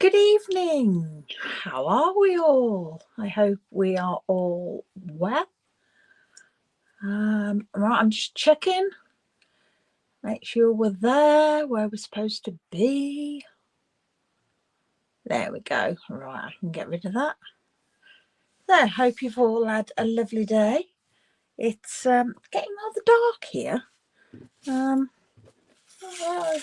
Good evening. How are we all? I hope we are all well. Right, I'm just checking. Make sure we're there where we're supposed to be. There we go. Right, I can get rid of that. So, hope you've all had a lovely day. It's getting rather dark here. I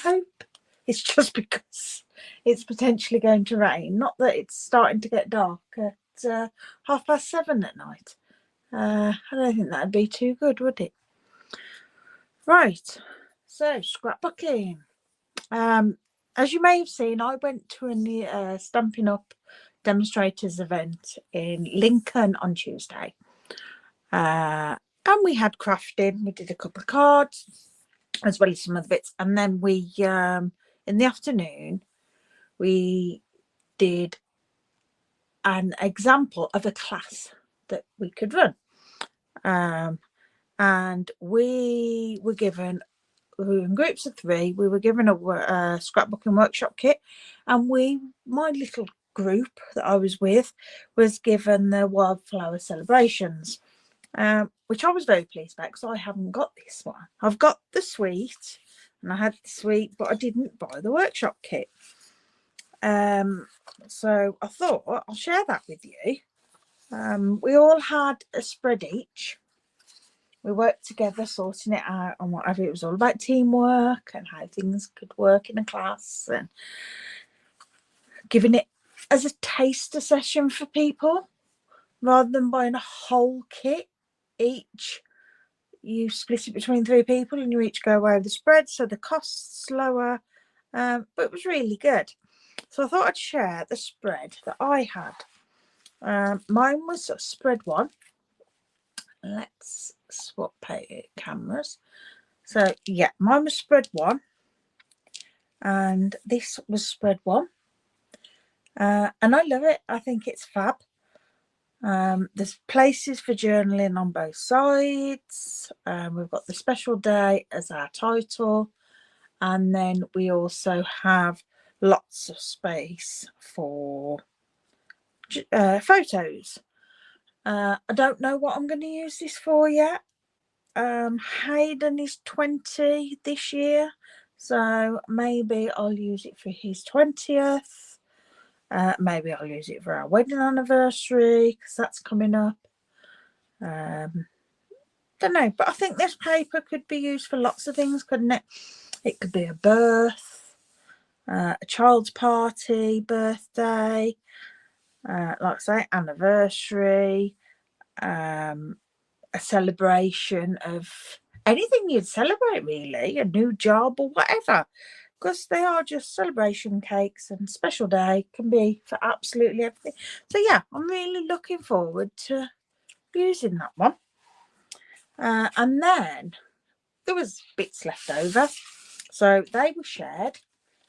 hope it's just because it's potentially going to rain. Not that it's starting to get dark at 7:30 at night. I don't think that'd be too good, would it? Right, so scrapbooking. As you may have seen, I went to a Stampin' Up demonstrators event in Lincoln on Tuesday. And we had crafting. We did a couple of cards as well as some other bits. And then we, in the afternoon, we did an example of a class that we could run. And we were given, in groups of 3, we were given a scrapbooking workshop kit, and my little group that I was with was given the Wildflower celebrations, which I was very pleased about because I haven't got this one. I've got the suite, and I had the suite, but I didn't buy the workshop kit. So I thought I'll share that with you. We all had a spread each. We worked together sorting it out and whatever. It was all about teamwork and how things could work in a class, and giving it as a taster session for people rather than buying a whole kit each. You split it between 3 people and you each go away with the spread, so the cost's lower, but it was really good. So I thought I'd share the spread that I had. Mine was spread 1. Let's swap cameras. So yeah, mine was spread 1, and this was spread 1, and I love it. I think it's fab. There's places for journaling on both sides. We've got the special day as our title, and then we also have lots of space for photos. I don't know what I'm going to use this for yet. Hayden is 20 this year, so maybe I'll use it for his 20th. Maybe I'll use it for our wedding anniversary because that's coming up. Don't know, but I think this paper could be used for lots of things, couldn't it? It could be a birth, a child's party, birthday, like I say, anniversary, a celebration of anything you'd celebrate, really, a new job or whatever, because they are just celebration cakes, and special day can be for absolutely everything. So yeah, I'm really looking forward to using that one. And then there was bits left over, so they were shared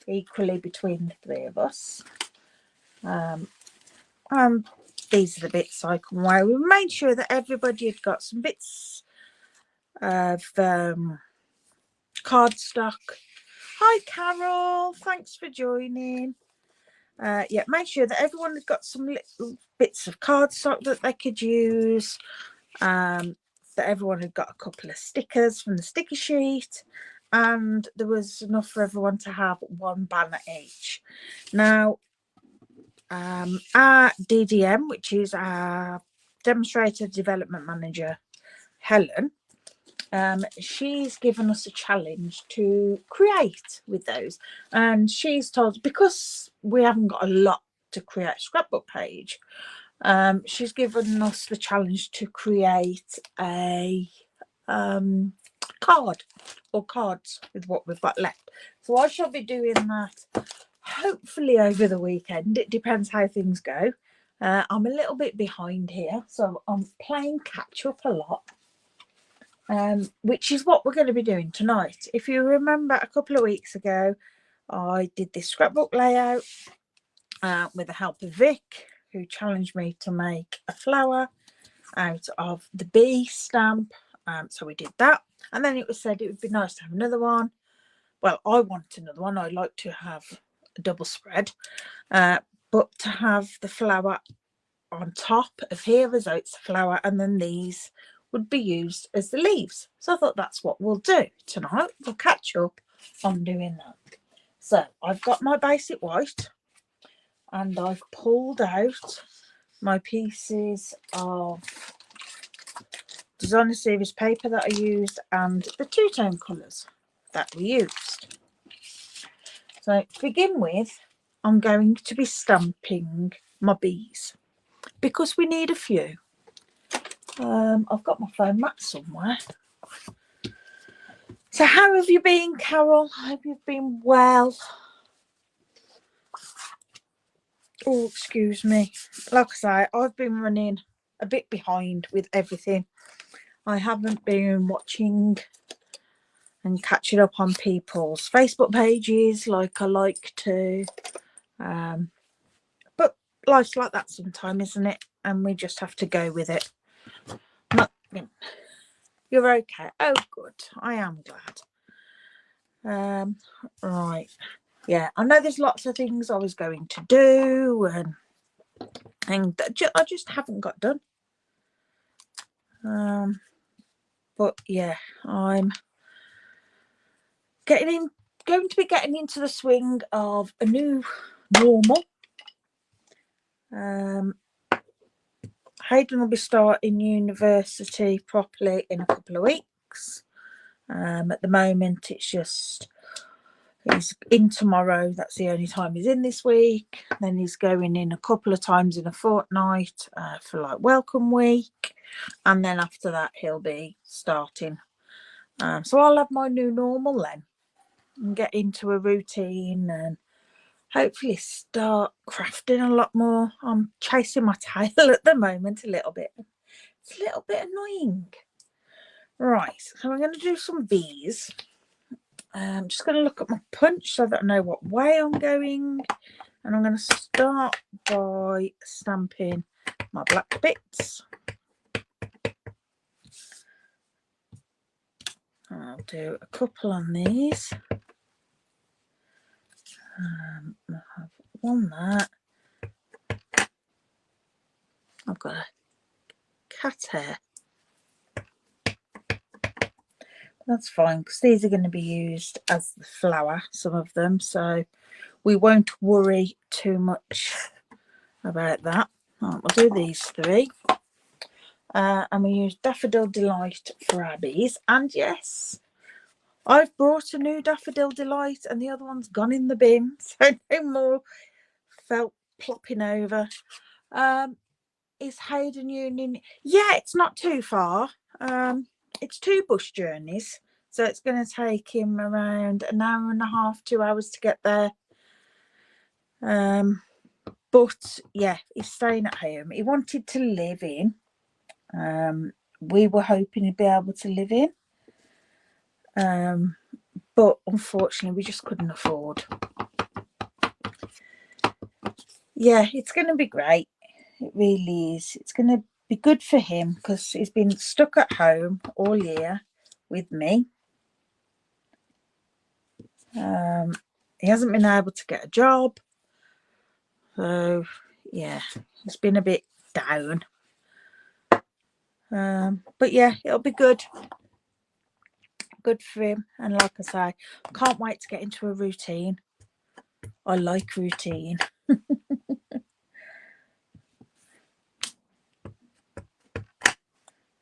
equally between the 3 of us. These are the bits I can wear. We made sure that everybody had got some bits of cardstock. Hi Carol, thanks for joining. Yeah, make sure that everyone had got some little bits of cardstock that they could use. That everyone had got a couple of stickers from the sticker sheet, and there was enough for everyone to have 1 banner each. Now, our DDM, which is our Demonstrator Development Manager, Helen, she's given us a challenge to create with those, and she's told, because we haven't got a lot to create a scrapbook page, she's given us the challenge to create a card or cards with what we've got left. So I shall be doing that hopefully over the weekend. It depends how things go. I'm a little bit behind here, so I'm playing catch up a lot, which is what we're going to be doing tonight. If you remember, a couple of weeks ago I did this scrapbook layout with the help of Vic, who challenged me to make a flower out of the bee stamp. So we did that, and then it was said it would be nice to have another one. Well, I want another one. I'd like to have a double spread, but to have the flower on top of here as though it's a flower, and then these would be used as the leaves. So I thought that's what we'll do tonight. We'll catch up on doing that. So I've got my basic white, and I've pulled out my pieces of designer series paper that I used and the two-tone colours that we used. So to begin with, I'm going to be stamping my bees because we need a few. I've got my foam mat somewhere. So how have you been, Carol? I hope you've been well. Oh, excuse me. Like I say, I've been running a bit behind with everything. I haven't been watching and catching up on people's Facebook pages like I like to. But life's like that sometimes, isn't it? And we just have to go with it. You're okay. Oh, good. I am glad. Right. Yeah, I know there's lots of things I was going to do and I just haven't got done. But yeah, I'm going to be getting into the swing of a new normal. Hayden will be starting university properly in a couple of weeks. At the moment, it's just he's in tomorrow. That's the only time he's in this week. Then he's going in a couple of times in a fortnight for like welcome week, and then after that he'll be starting. So I'll have my new normal then and get into a routine and hopefully start crafting a lot more. I'm chasing my tail at the moment a little bit. It's a little bit annoying. Right, so I'm going to do some bees. I'm just going to look at my punch so that I know what way I'm going. And I'm going to start by stamping my black bits. I'll do a couple on these. I have one there. I've got a cat hair. That's fine because these are going to be used as the flower, some of them, so we won't worry too much about that. Right, we'll do these three. And we use Daffodil Delight for our bees. And yes, I've brought a new Daffodil Delight and the other one's gone in the bin, so no more felt plopping over. Is Hayden Union? Yeah, it's not too far. It's 2 bus journeys, so it's going to take him around an hour and a half, 2 hours to get there. But yeah, he's staying at home. He wanted to live in. We were hoping he'd be able to live in. But unfortunately, we just couldn't afford. Yeah, it's going to be great. It really is. It's going to be good for him because he's been stuck at home all year with me. He hasn't been able to get a job. So, yeah, it's been a bit down. But yeah, it'll be good. Good for him. And like I say, can't wait to get into a routine. I like routine.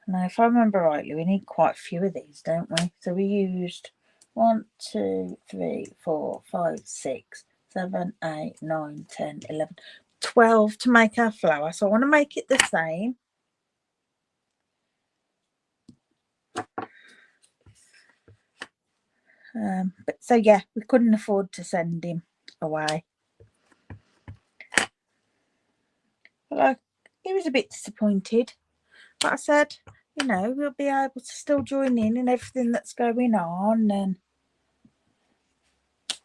Now, if I remember rightly, we need quite a few of these, don't we? So we used 1, 2, 3, 4, 5, 6, 7, 8, 9, 10, 11, 12 to make our flower. So I want to make it the same. But so yeah, we couldn't afford to send him away. But he was a bit disappointed. But I said, you know, we'll be able to still join in everything that's going on, and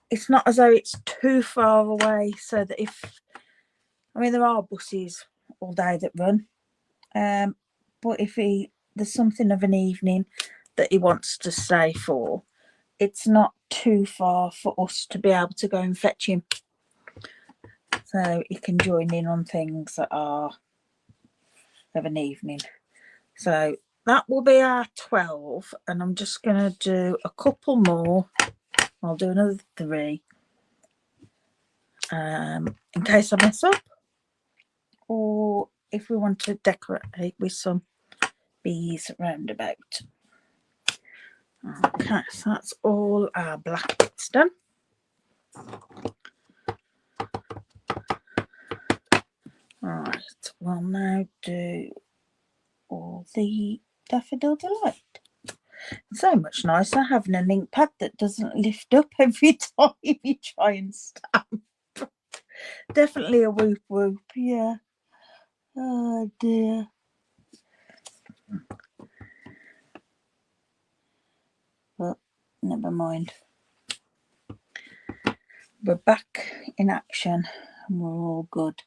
it's not as though it's too far away, so that I mean, there are buses all day that run, but if there's something of an evening that he wants to stay for, it's not too far for us to be able to go and fetch him. so you can join in on things that are of an evening. So that will be our 12, and I'm just going to do a couple more. I'll do another 3 in case I mess up, or if we want to decorate with some bees roundabout. Okay, so that's all our black bits done. Right, we'll now do all the Daffodil Delight. So much nicer having an ink pad that doesn't lift up every time you try and stamp. Definitely a whoop whoop, yeah. Oh dear. But never mind. We're back in action and we're all good.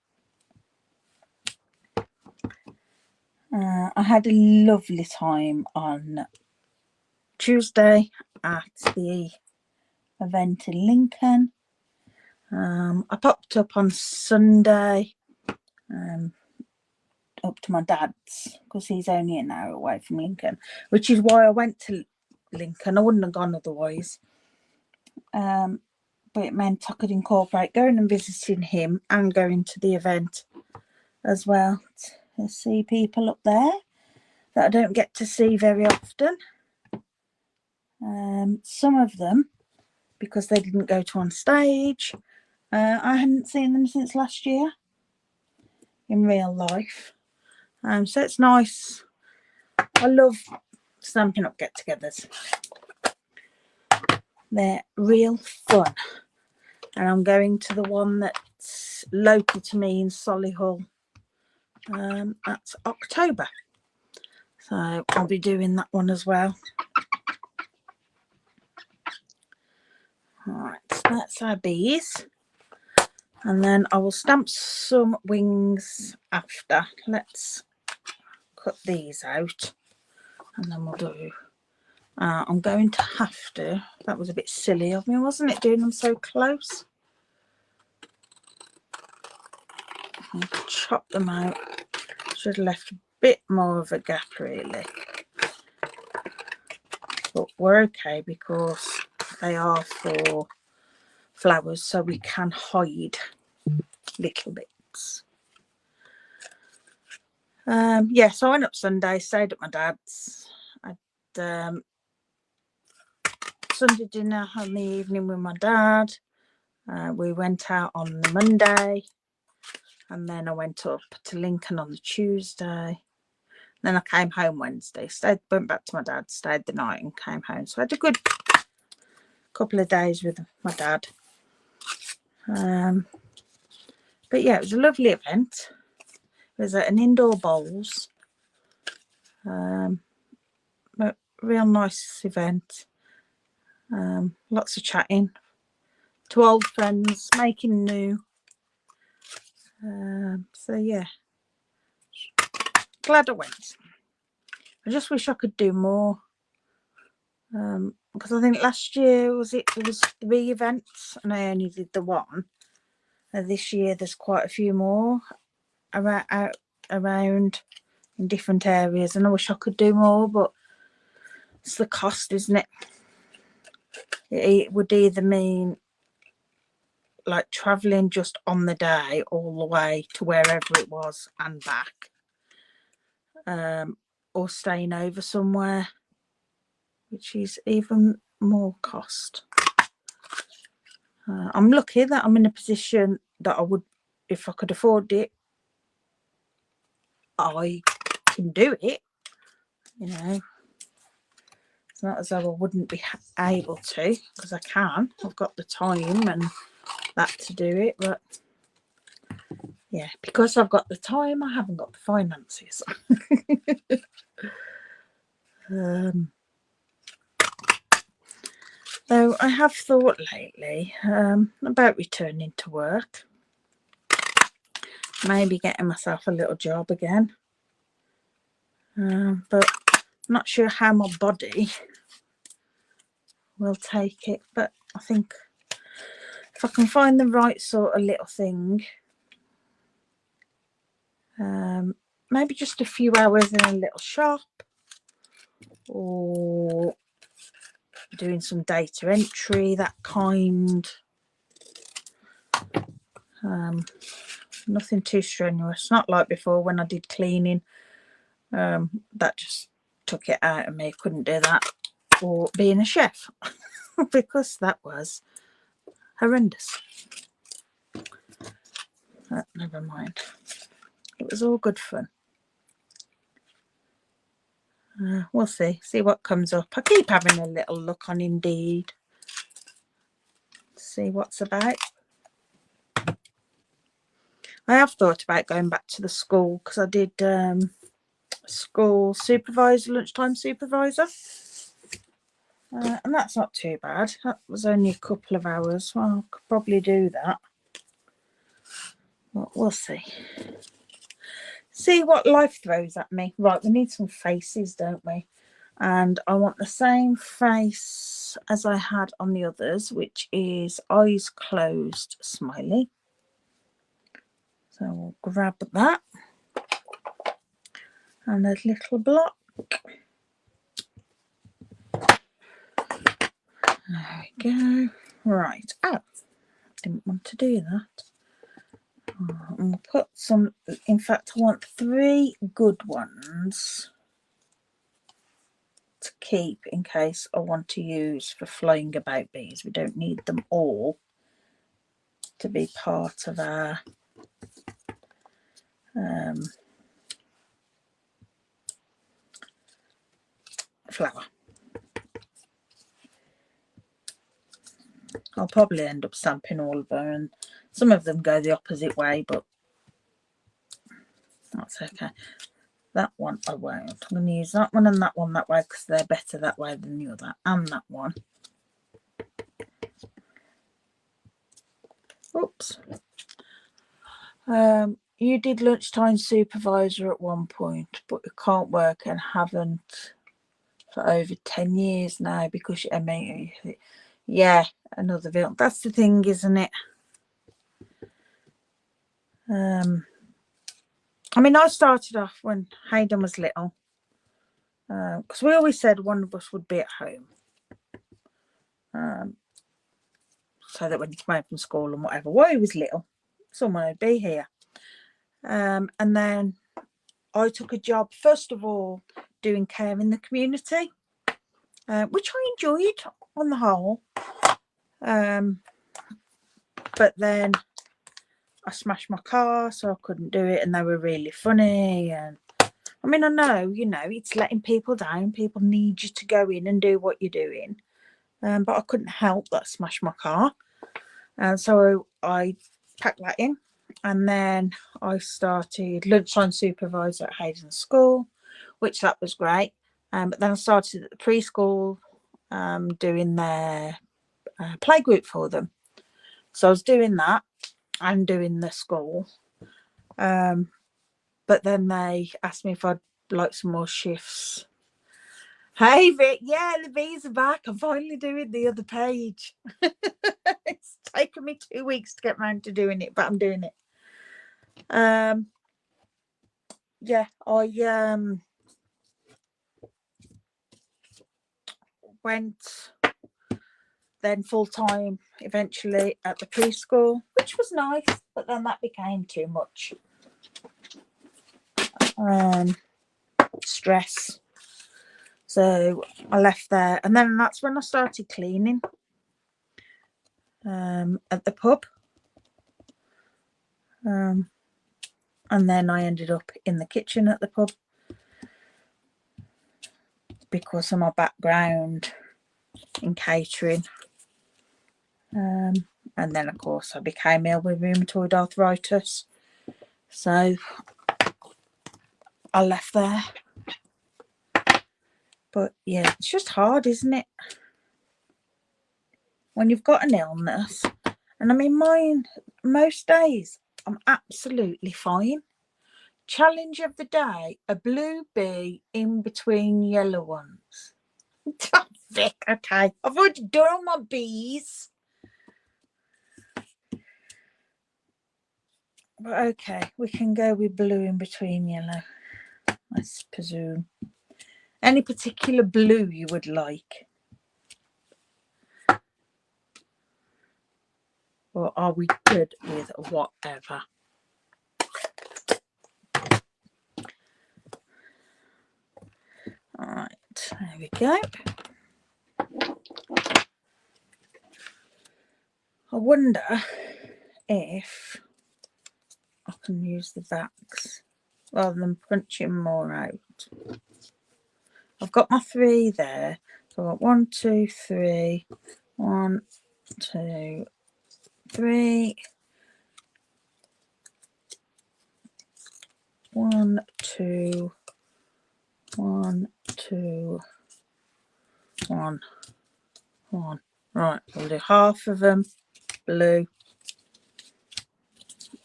I had a lovely time on Tuesday at the event in Lincoln. I popped up on Sunday up to my dad's because he's only an hour away from Lincoln, which is why I went to Lincoln. I wouldn't have gone otherwise. But it meant I could incorporate going and visiting him and going to the event as well to see people up there that I don't get to see very often. Some of them, because they didn't go to on stage, I hadn't seen them since last year in real life. So it's nice. I love stamping up get-togethers. They're real fun. And I'm going to the one that's local to me in Solihull. That's October. So I'll be doing that one as well. Alright, so that's our bees. And then I will stamp some wings after. Let's cut these out. And then we'll do... I'm going to have to... That was a bit silly of me, wasn't it? Doing them so close. I'll chop them out. Should have left a bit more of a gap, really. But we're okay because they are for flowers, so we can hide little bits. Yeah, so I went up Sunday, stayed at my dad's. I had Sunday dinner in the evening with my dad. We went out on the Monday, and then I went up to Lincoln on the Tuesday. Then I came home Wednesday, went back to my dad, stayed the night and came home. So I had a good couple of days with my dad. But yeah, it was a lovely event. It was at an indoor bowls. A real nice event. Lots of chatting to old friends, making new. So yeah, glad I went. I just wish I could do more. Because I think last year there was 3 events and I only did the one. This year there's quite a few more around in different areas, and I wish I could do more, but it's the cost, isn't it? It would either mean like travelling just on the day all the way to wherever it was and back, or staying over somewhere, which is even more cost. I'm lucky that I'm in a position that I would, if I could afford it, I can do it, you know. It's not as though I wouldn't be able to, because I can. I've got the time and that to do it, but yeah, because I've got the time, I haven't got the finances. Though I have thought lately about returning to work, maybe getting myself a little job again, but I'm not sure how my body will take it. But I think if I can find the right sort of little thing, Maybe just a few hours in a little shop, or doing some data entry, that kind. Nothing too strenuous, not like before when I did cleaning. That just took it out of me. Couldn't do that, or being a chef because that was horrendous. Never mind, it was all good fun. We'll see what comes up. I keep having a little look on Indeed, see what's about. I have thought about going back to the school because I did school supervisor, lunchtime supervisor, and that's not too bad. That was only a couple of hours. Well, I could probably do that, but we'll see what life throws at me. Right, we need some faces, don't we? And I want the same face as I had on the others, which is eyes closed smiley. So we'll grab that and a little block. There we go. Right. Oh, didn't want to do that. I'll put some, in fact I want 3 good ones to keep in case I want to use for flying about bees. We don't need them all to be part of our flower. I'll probably end up stamping all of them, and some of them go the opposite way, but that's okay. That one I won't. I'm going to use that one and that one that way because they're better that way than the other, and that one. Oops. You did lunchtime supervisor at one point, but you can't work and haven't for over 10 years now because I mean, yeah, another film. That's the thing, isn't it? I mean, I started off when Hayden was little, because we always said one of us would be at home, so that when he came home from school and whatever, while he was little, someone would be here. And then I took a job, first of all, doing care in the community, which I enjoyed on the whole. But then I smashed my car, so I couldn't do it, and they were really funny. And I mean, I know, you know, it's letting people down. People need you to go in and do what you're doing. But I couldn't help but smash my car. And so I packed that in. And then I started lunchtime supervisor at Hayden School, which that was great. But then I started at the preschool, doing their playgroup for them. So I was doing that and doing the school. But then they asked me if I'd like some more shifts. Hey Vic, yeah, the bees are back. I'm finally doing the other page. It's taken me 2 weeks to get around to doing it, but I'm doing it. Yeah, I went then full-time eventually at the preschool, which was nice, but then that became too much stress, so I left there. And then that's when I started cleaning at the pub, and then I ended up in the kitchen at the pub because of my background in catering. And then of course I became ill with rheumatoid arthritis, so I left there. But yeah, it's just hard, isn't it, when you've got an illness? And I mean, mine, most days I'm absolutely fine. Challenge of the day, a blue bee in between yellow ones. Vic, okay, I've already done all my bees. But okay, we can go with blue in between yellow, I presume. Any particular blue you would like? Or are we good with whatever? All right, there we go. I wonder if I can use the backs rather than punching more out. I've got my 3 there. So I've got 1, 2, 3. 1, 2, 3. 1, 2. 1, 2. 1. 1. Right, I'll do half of them blue.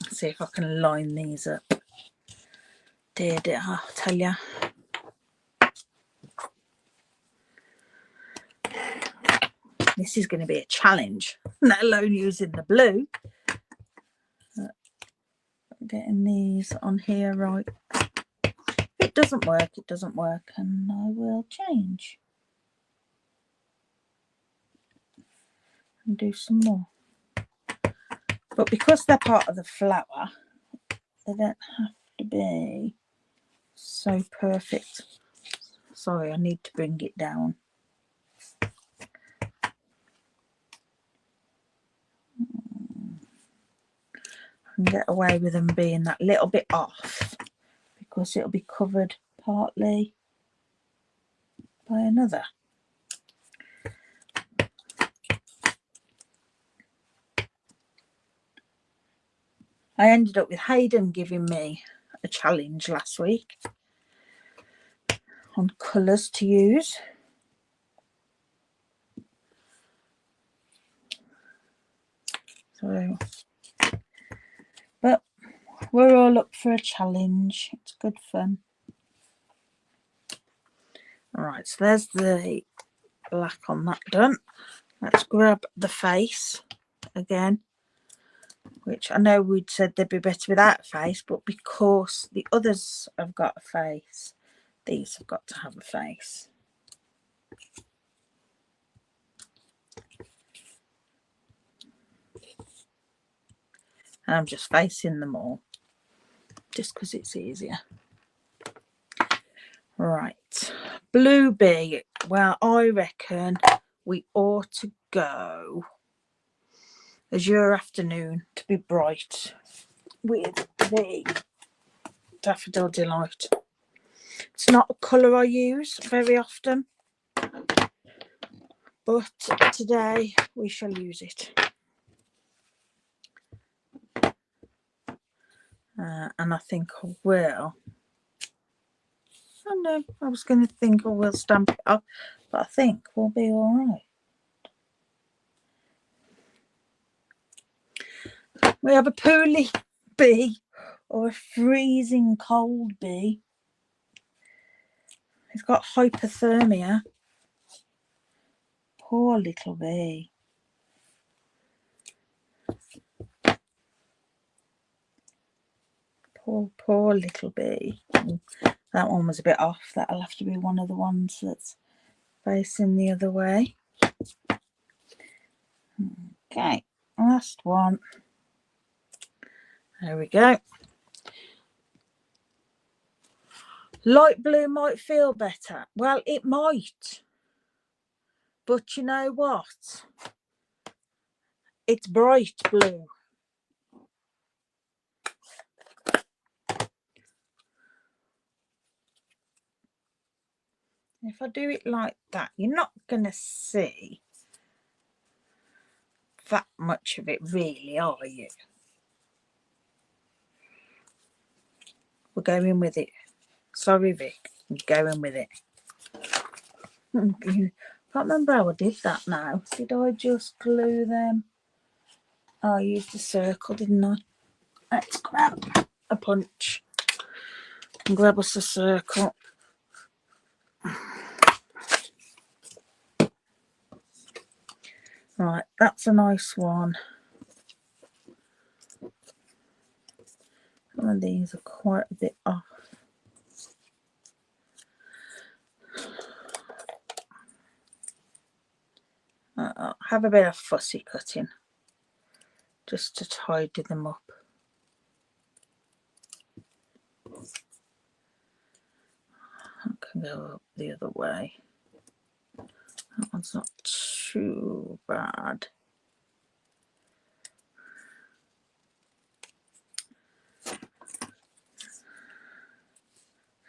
Let's see if I can line these up. Dear, I'll tell you. This is going to be a challenge, let alone using the blue. Getting these on here right. If it doesn't work, it doesn't work, and I will change and do some more. But because they're part of the flower, they don't have to be so perfect. Sorry, I need to bring it down. I can get away with them being that little bit off because it'll be covered partly by another. I ended up with Hayden giving me a challenge last week on colours to use. So, but we're all up for a challenge. It's good fun. All right, so there's the black on that done. Let's grab the face again, which I know we'd said they'd be better without a face, but because the others have got a face, these have got to have a face. And I'm just facing them all, just because it's easier. Right, Blue Bee. Well, I reckon we ought to go Azure Afternoon to be bright with the Daffodil Delight. It's not a colour I use very often, but today we shall use it. And I think I will. Oh no, I was going to think I will stamp it up, but I think we'll be all right. We have a poorly bee or a freezing cold bee. He's got hypothermia. Poor little bee. Poor little bee. That one was a bit off. That'll have to be one of the ones that's facing the other way. Okay, last one. There we go. Light blue might feel better. Well, it might. But you know what? It's bright blue. If I do it like that, you're not going to see that much of it really, are you? We're going with it. Sorry, Vic. I'm going with it. I can't remember how I did that now. Did I just glue them? Oh, I used a circle, didn't I? Let's grab a punch and grab us a circle. Right, that's a nice one. Some of these are quite a bit off. I'll have a bit of fussy cutting just to tidy them up. I can go up the other way. That one's not too bad.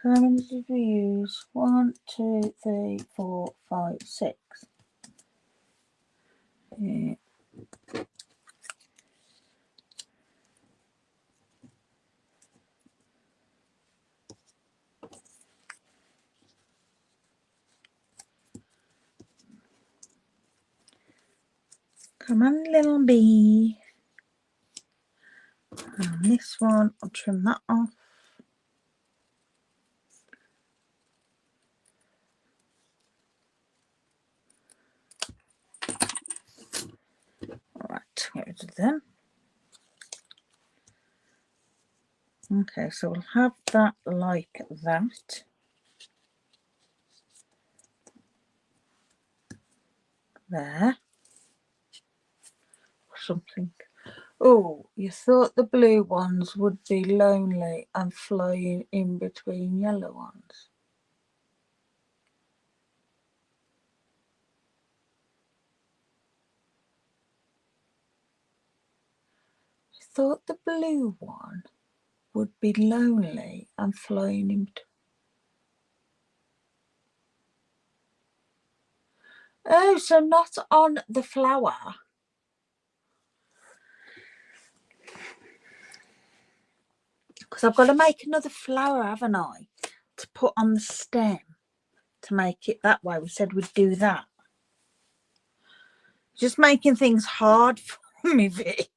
How many did we use? 1, 2, 3, 4, 5, 6. Yeah. Come on, little bee. And this one, I'll trim that off. Alright, get rid of them. Okay, so we'll have that like that. There. Something. Oh, you thought the blue ones would be lonely and flying in between yellow ones. I thought the blue one would be lonely and flying in between. Oh, so not on the flower. Because I've got to make another flower, haven't I? To put on the stem to make it that way. We said we'd do that. Just making things hard for me, Vic.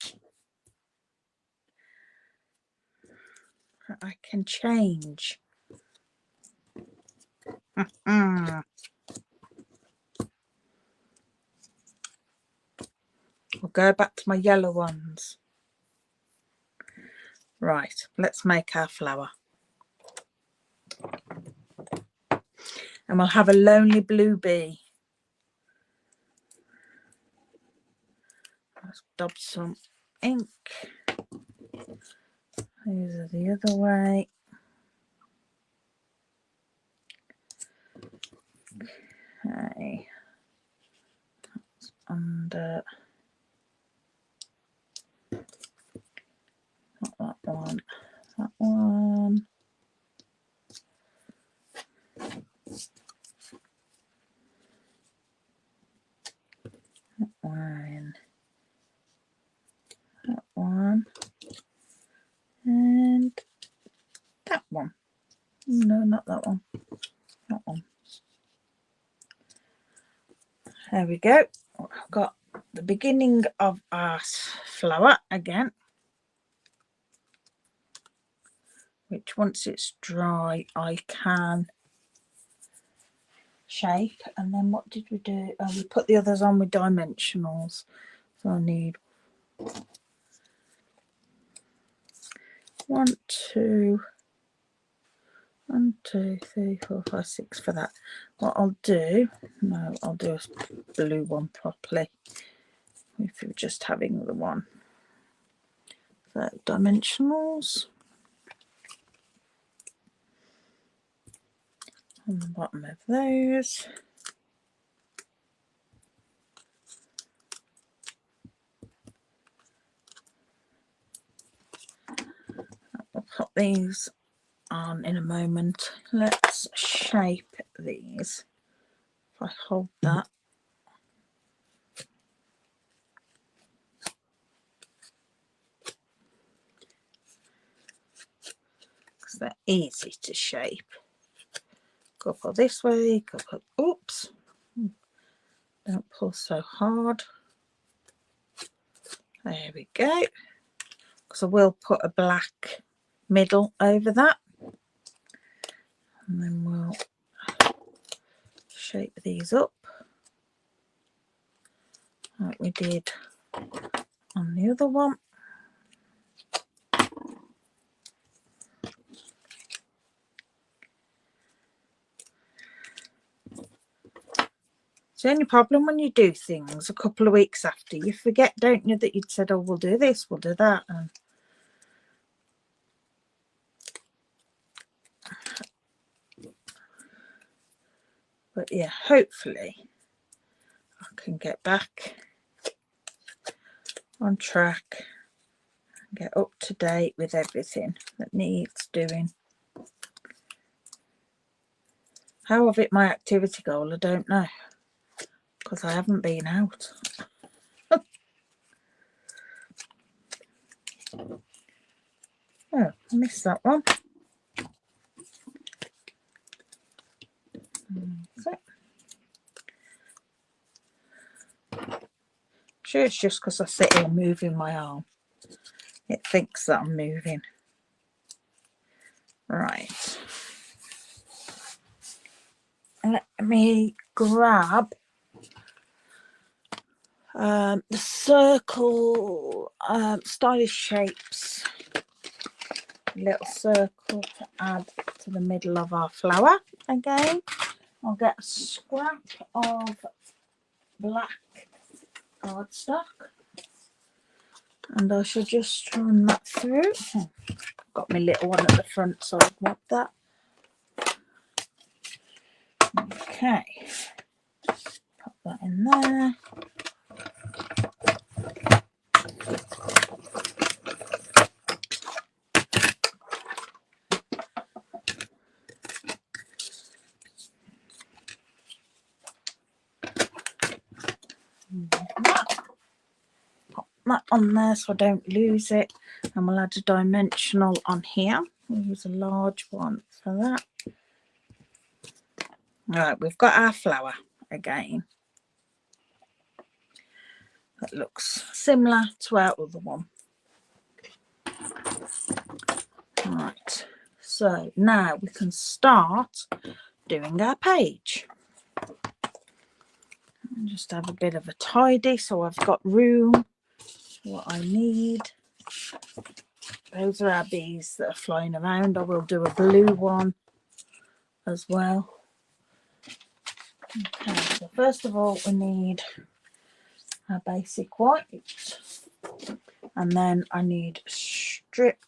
I can change. I'll go back to my yellow ones. Right, let's make our flower. And we'll have a lonely blue bee. Let's dab some ink. These are the other way. Okay. That's under. Not that one. That one. That one. That one. And that one. No, not that one. That one. There we go. I've got the beginning of our flower again, which once it's dry I can shape. And then what did we do? Oh, we put the others on with dimensionals. So I need 1, 2, 1, 2, 3, 4, 5, 6 for that. What I'll do, no, I'll do a blue one properly. If you're just having the one. So dimensionals on the bottom of those. I'll pop these on in a moment. Let's shape these. If I hold that, because they're easy to shape. Couple this way, couple. Oops! Don't pull so hard. There we go. Because I will put a black middle over that, and then we'll shape these up like we did on the other one. It's the only problem when you do things a couple of weeks after. You forget, don't you, that you'd said, oh, we'll do this, we'll do that. And but yeah, hopefully I can get back on track and get up to date with everything that needs doing. How I've hit my activity goal, I don't know, because I haven't been out. Oh, I missed that one. Sure, it's just because I sit here moving my arm. It thinks that I'm moving. Right. Let me grab the circle, stylish shapes. Little circle to add to the middle of our flower again. I'll get a scrap of black cardstock and I shall just run that through. Got my little one at the front, so I'll grab that. Okay, pop that in there. Pop that on there so I don't lose it, and we'll add a dimensional on here. We'll use a large one for that. Right, we've got our flower again. That looks similar to our other one. Right, so now we can start doing our page. And just have a bit of a tidy so I've got room for what I need. Those are our bees that are flying around. I will do a blue one as well. Okay, so first of all we need our basic white, and then I need a strip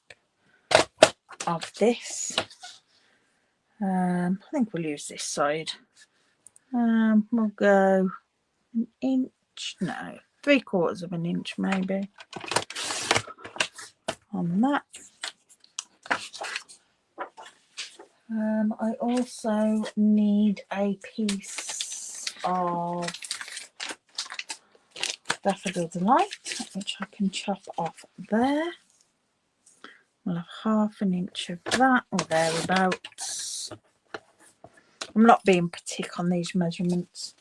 of this. I think we'll use this side. We'll go an inch, no, 3/4 of an inch maybe on that. I also need a piece of Daffodil Delight, which I can chop off there. We'll have 1/2 inch of that, or thereabouts. I'm not being particular on these measurements.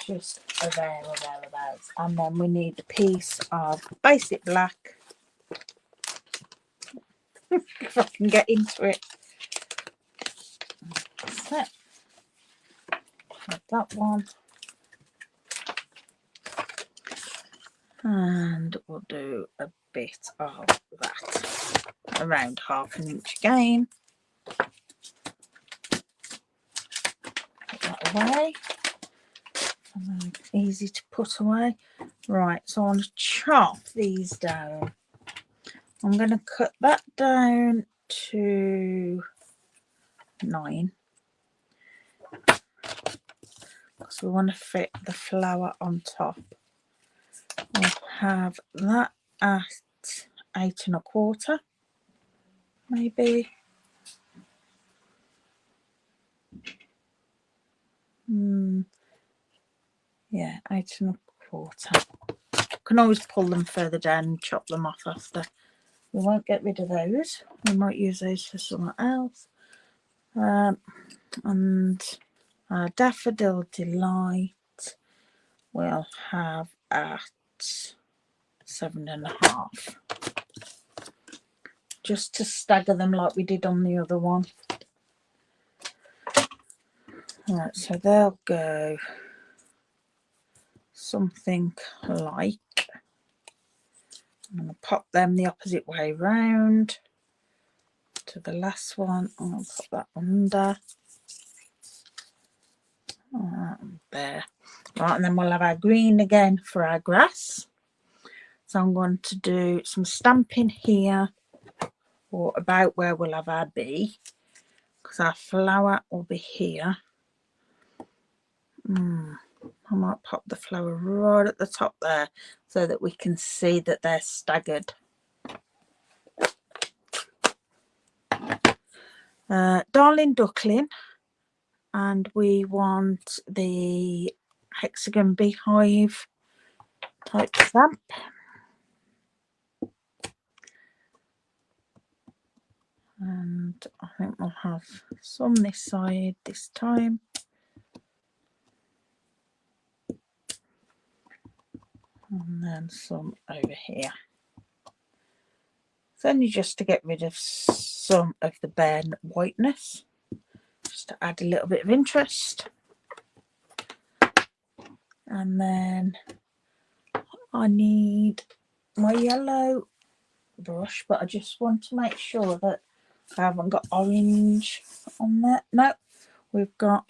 Just a there or thereabouts. And then we need a piece of basic black. If I can get into it. So, that one. And we'll do a bit of that. Around 1/2 inch again. Put that away. And easy to put away. Right, so I want to chop these down. I'm going to cut that down to 9 because we want to fit the flower on top. We'll have that at 8 1/4 maybe. Yeah, 8 1/4. Can always pull them further down and chop them off after. We won't get rid of those. We might use those for something else. And Daffodil Delight we'll have at 7 1/2. Just to stagger them like we did on the other one. Right, so they'll go something like, I'm going to pop them the opposite way round. to the last one. I'll put that under. There. Right, and then we'll have our green again for our grass. So I'm going to do some stamping here, or about where we'll have our bee, because our flower will be here. I might pop the flower right at the top there so that we can see that they're staggered. Darling Duckling, and we want the hexagon beehive type stamp. And I think we'll have some this side this time. And then some over here. It's only just to get rid of some of the bare whiteness, just to add a little bit of interest. And then I need my yellow brush, but I just want to make sure that I haven't got orange on there. No, we've got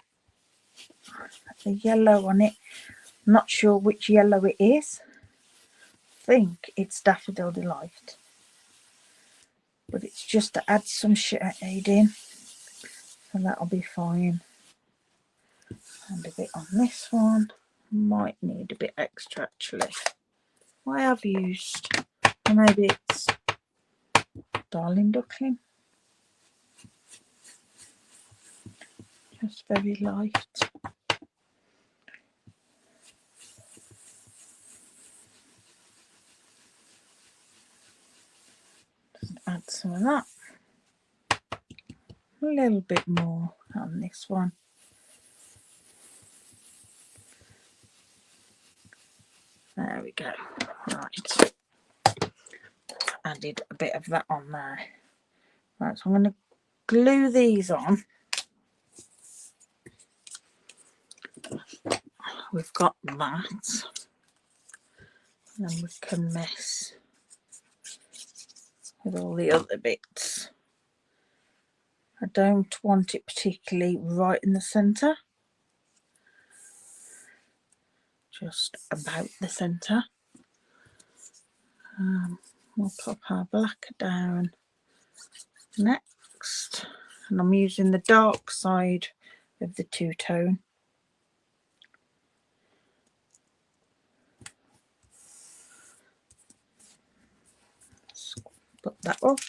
the yellow on it. I'm not sure which yellow it is. I think it's Daffodil Delight, but it's just to add some shade in, so that'll be fine. And a bit on this one. Might need a bit extra actually. I have used, maybe it's Darling Duckling. Just very light. Just add some of that. A little bit more on this one. There we go. Right. Added a bit of that on there. Right, so I'm going to glue these on. We've got that. And then we can mess with all the other bits. I don't want it particularly right in the centre. Just about the centre. We'll pop our black down next, and I'm using the dark side of the two-tone. Put that up,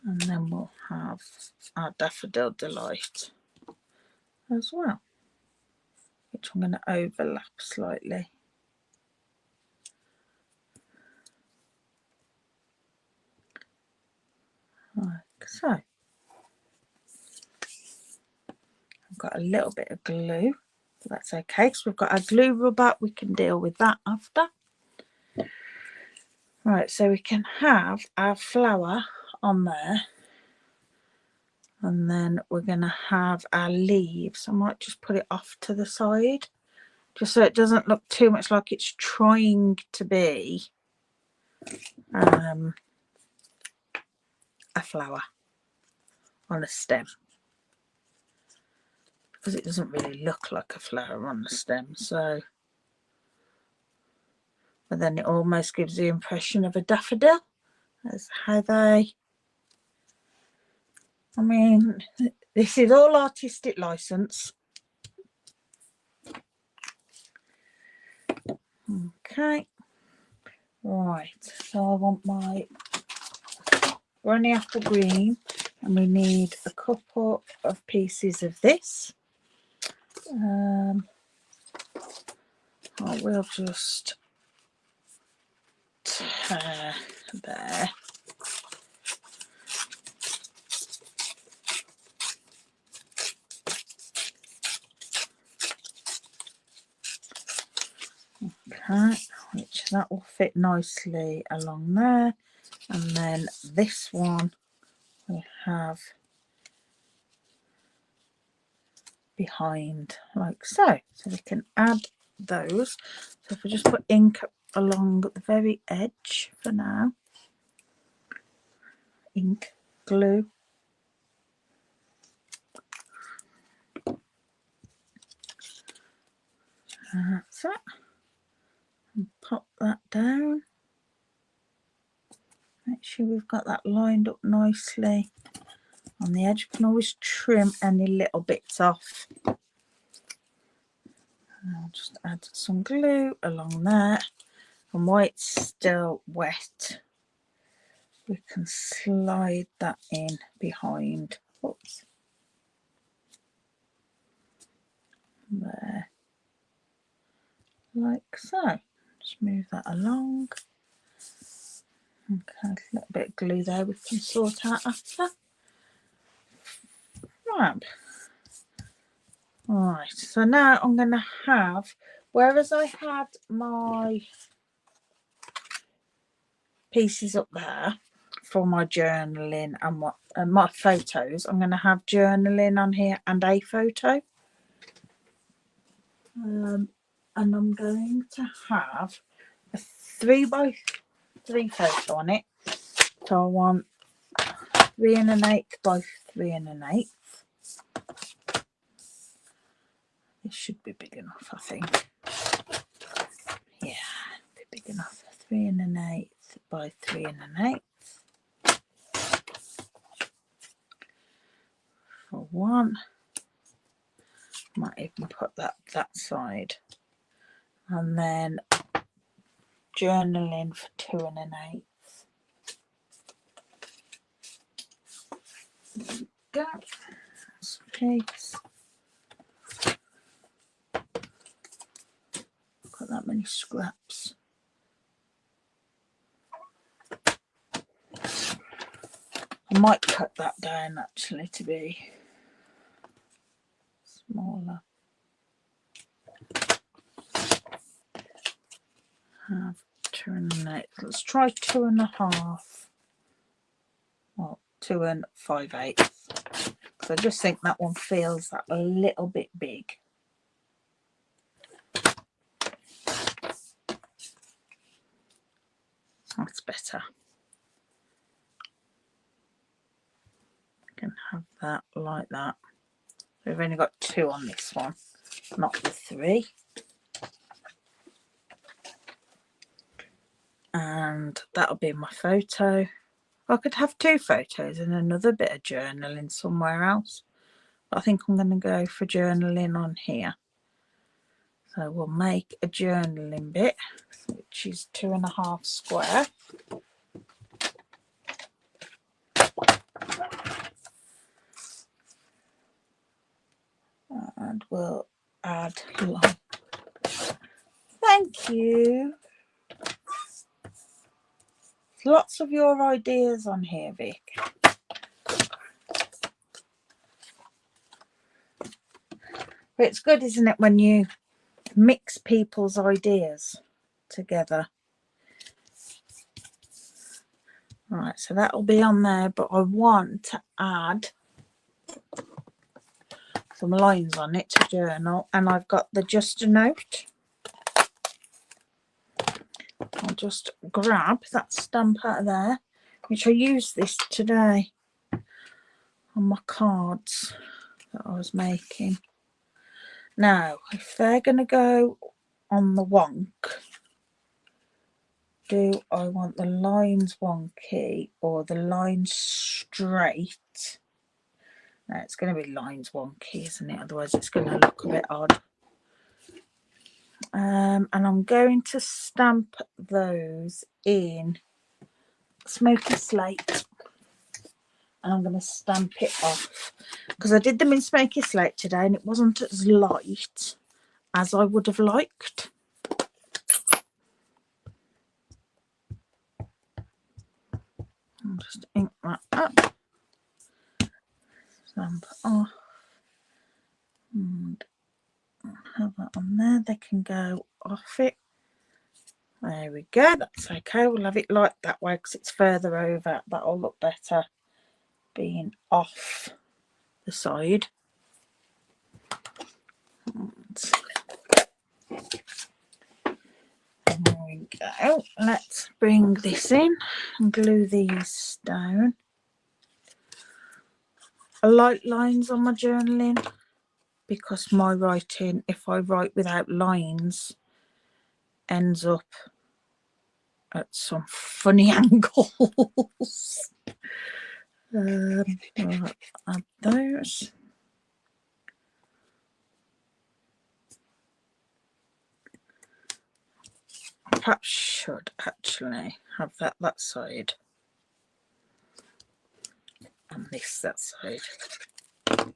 and then we'll have our Daffodil Delight as well, which I'm going to overlap slightly. Like so. I've got a little bit of glue, but that's okay because we've got our glue rubber. We can deal with that after. Right, so we can have our flower on there, and then we're going to have our leaves. I might just put it off to the side just so it doesn't look too much like it's trying to be a flower on a stem, because it doesn't really look like a flower on the stem. So, but then it almost gives the impression of a daffodil. That's how they, I mean, this is all artistic license. Okay, right, so I want my, we're only after green, and we need a couple of pieces of this. I will just tear there. Okay, which that will fit nicely along there, and then this one we have behind like so. So we can add those. So if we just put ink along the very edge for now, ink, glue, That's it. And pop that down. Make sure we've got that lined up nicely on the edge. You can always trim any little bits off. And I'll just add some glue along there. And while it's still wet, we can slide that in behind. Oops. There. Like so. Just move that along. Okay, a little bit of glue there we can sort out after. Right. Right, so now I'm going to have, whereas I had my pieces up there for my journaling and what my photos, I'm going to have journaling on here and a photo. And I'm going to have a 3x3 photo on it. So I want 3 1/8 by 3 1/8. This should be big enough, I think. Yeah, be big enough. 3 1/8 by 3 1/8. For one. Might even put that side. And then journaling for 2 1/8. Go. Piece. Got that many scraps. I might cut that down actually to be smaller. Have 2 1/8. Let's try 2 1/2. Well, 2 5/8. Because I just think that one feels that a little bit big. That's better. Can have that like that. We've only got 2 on this one, not the 3. And that'll be my photo. I could have 2 photos and another bit of journaling somewhere else. But I think I'm going to go for journaling on here. So we'll make a journaling bit, which is 2 1/2 square. And we'll add line. Thank you. Lots of your ideas on here, Vic. But it's good, isn't it, when you mix people's ideas together. Right, so that'll be on there, but I want to add some lines on it to journal, and I've got the Just a Note. I'll just grab that stamp out of there, which I used this today on my cards that I was making. Now, if they're going to go on the wonk, do I want the lines wonky or the lines straight? No, it's going to be lines wonky, isn't it? Otherwise it's going to look a bit odd. And I'm going to stamp those in smoky slate. And I'm going to stamp it off. Because I did them in smoky slate today and it wasn't as light as I would have liked. I'll just ink that up. Stamp off. And have that on there. They can go off it. There we go. That's okay. We'll have it like that way because it's further over. That'll look better being off the side. And there we go. Let's bring this in and glue these down. I like lines on my journaling. because my writing, if I write without lines, ends up at some funny angles. I'll add those. Perhaps should actually have that side and this that side. And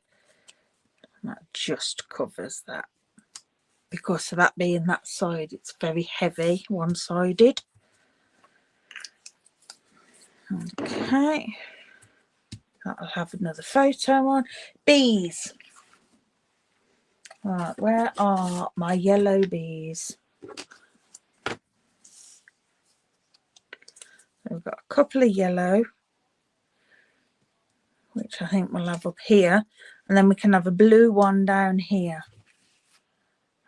that just covers that. Because of that being that side, it's very heavy, one-sided. Okay. That'll have another photo on. Bees. Right, where are my yellow bees? We've got a couple of yellow, which I think we'll have up here, and then we can have a blue one down here.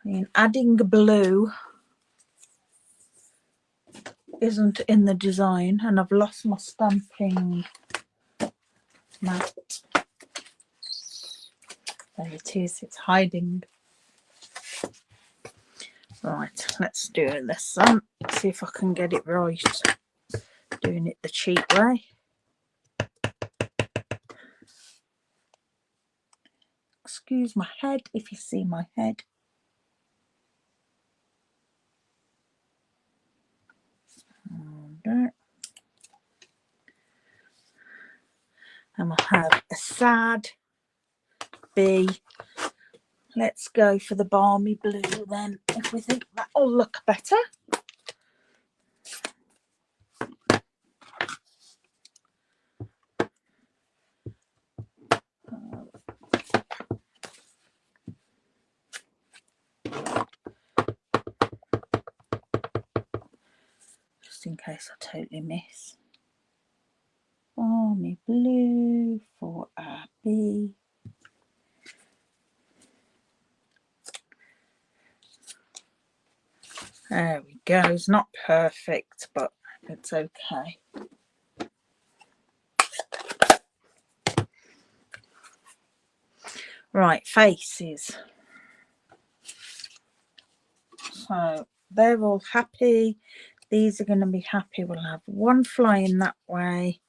And adding blue isn't in the design, and I've lost my stamping mat. There it is, it's hiding. Right, let's do this one. See if I can get it right. Doing it the cheap way. Excuse my head if you see my head. And we'll have a sad bee. Let's go for the balmy blue then, if we think that'll look better. Just in case I totally miss. Balmy blue for our bee. There we go. It's not perfect, but it's okay. Right, faces. So they're all happy. These are going to be happy. We'll have one flying that way,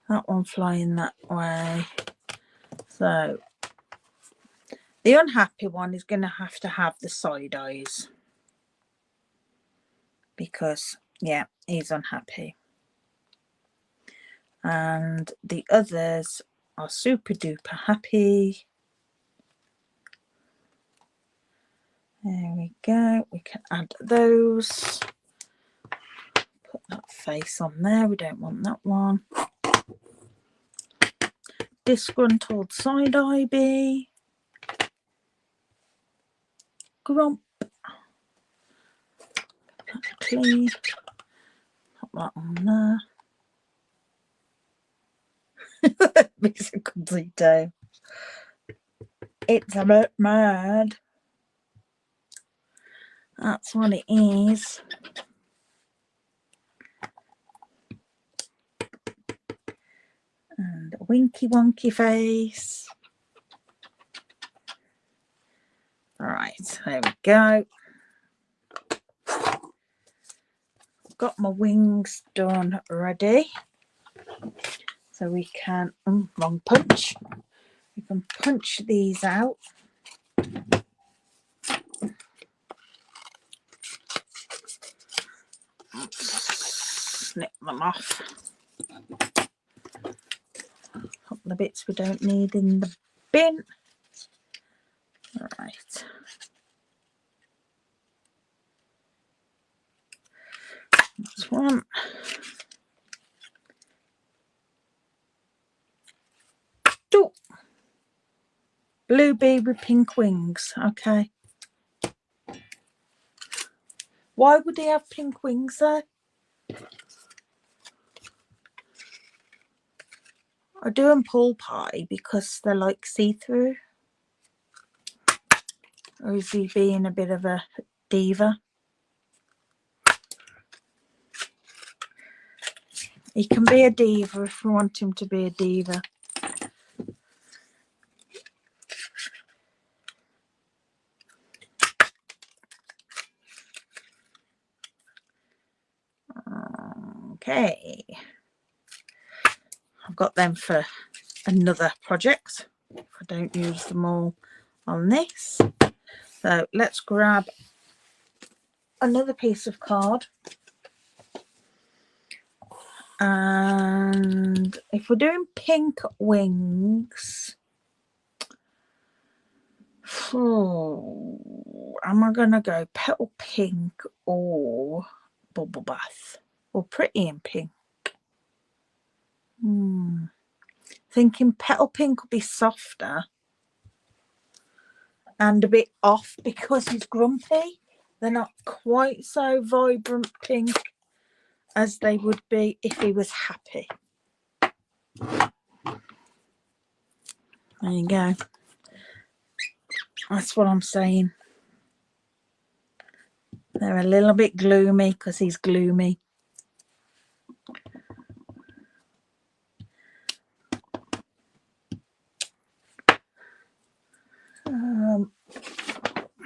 that one flying that way. So the unhappy one is going to have the side eyes because, yeah, he's unhappy. And the others are super duper happy. There we go. We can add those. Put that face on there. We don't want that one. Disgruntled side eye bee. Grump. Clean. Put that on there. Makes a complete tail. It's a bit mad. That's what it is. And a winky wonky face. Right, there we go. Got my wings done ready. So we can, wrong punch. We can punch these out. Snip them off. Put the bits we don't need in the bin. Right. That's one. Two. Blue bee with pink wings. Okay. Why would he have pink wings there? I do them pull pie because they're like see-through. Or is he being a bit of a diva? He can be a diva if we want him to be a diva. Okay. I've got them for another project if I don't use them all on this. So let's grab another piece of card. And if we're doing pink wings, am I going to go petal pink or bubble bath or pretty in pink? Thinking petal pink will be softer and a bit off because he's grumpy. They're not quite so vibrant pink as they would be if he was happy. There you go. That's what I'm saying. They're a little bit gloomy because he's gloomy.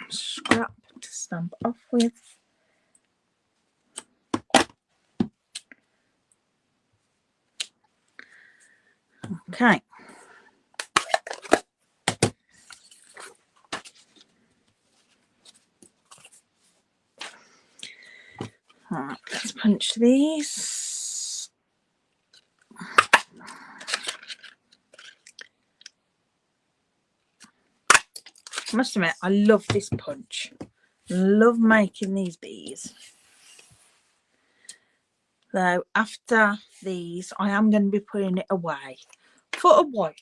Scrap to stamp off with. Okay. All right, let's punch these. I must admit, I love this punch. Love making these bees. So after these, I am going to be putting it away for a while.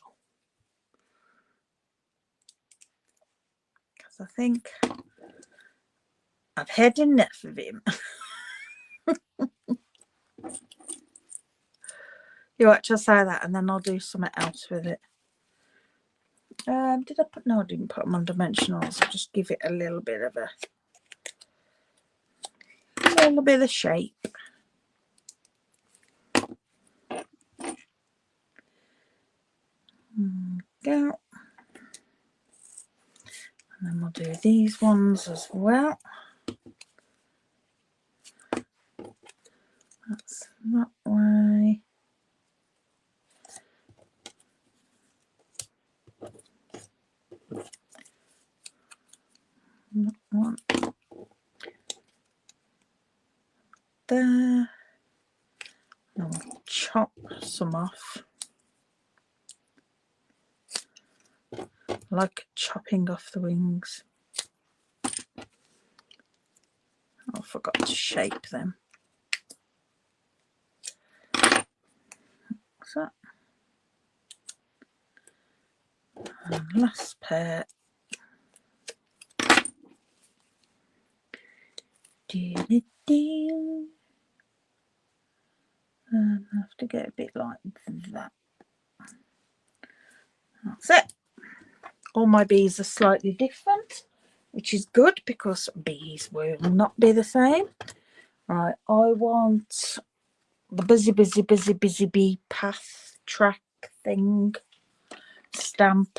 Because I think I've had enough of him. You actually say that and then I'll do something else with it. Did I put, no, I didn't put them on dimensionals. I'll just give it a little bit of shape. Go. And then we'll do these ones as well. That's that way. That one. There. And we'll chop some off. I like chopping off the wings. I forgot to shape them. What's that? And last pair. And I have to get a bit like that. That's it. All my bees are slightly different, which is good because bees will not be the same. Right, I want the busy bee path track thing stamp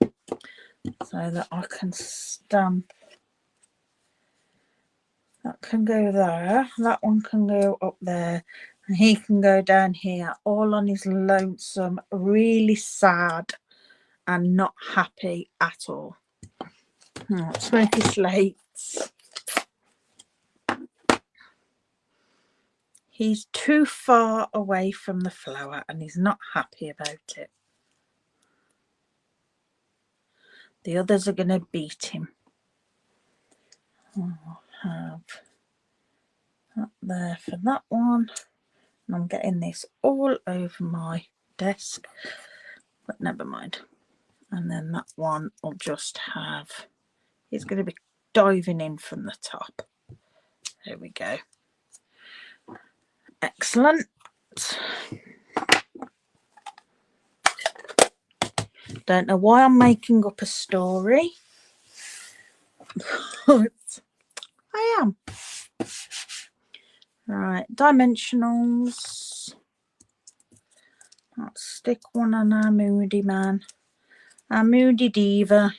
so that I can stamp. That can go there, that one can go up there, and he can go down here, all on his lonesome, really sad and not happy at all. Smoky slates. He's too far away from the flower and he's not happy about it. The others are going to beat him. I'll have that there for that one. And I'm getting this all over my desk, but never mind. And then that one will just have, he's going to be diving in from the top. There we go. Excellent. Don't know why I'm making up a story. But I am. Right, dimensionals. Let's stick one on our moody man. Our moody diva.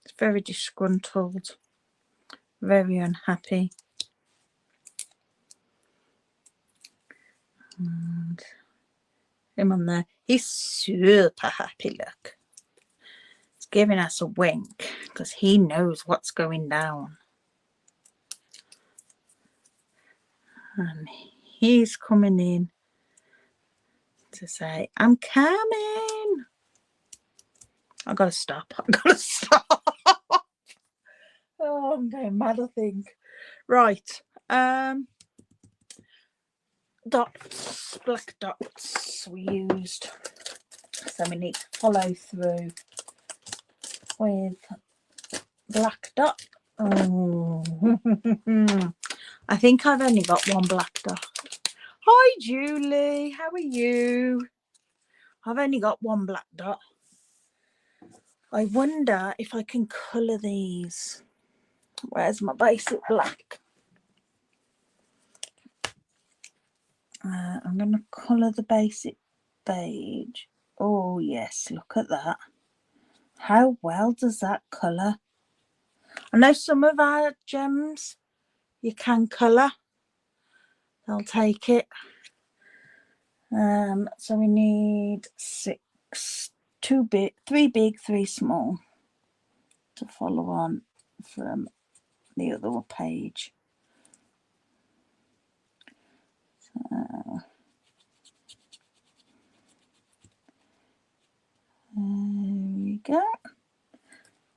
It's very disgruntled. Very unhappy. And him on there. He's super happy, look. He's giving us a wink because he knows what's going down. And he's coming in to say, I'm coming. I've got to stop. I've got to stop. Oh, I'm going mad, I think. Right. Dots, black dots we used. So we need to follow through with black dot. Oh. I think I've only got one black dot. Hi, Julie. How are you? I've only got one black dot. I wonder if I can colour these. Where's my basic black? I'm going to colour the basic beige. Oh, yes. Look at that. How well does that colour? I know some of our gems you can colour. I'll take it. So we need 6, 2 big, 3 big, 3 small to follow on from the other page. So there we go.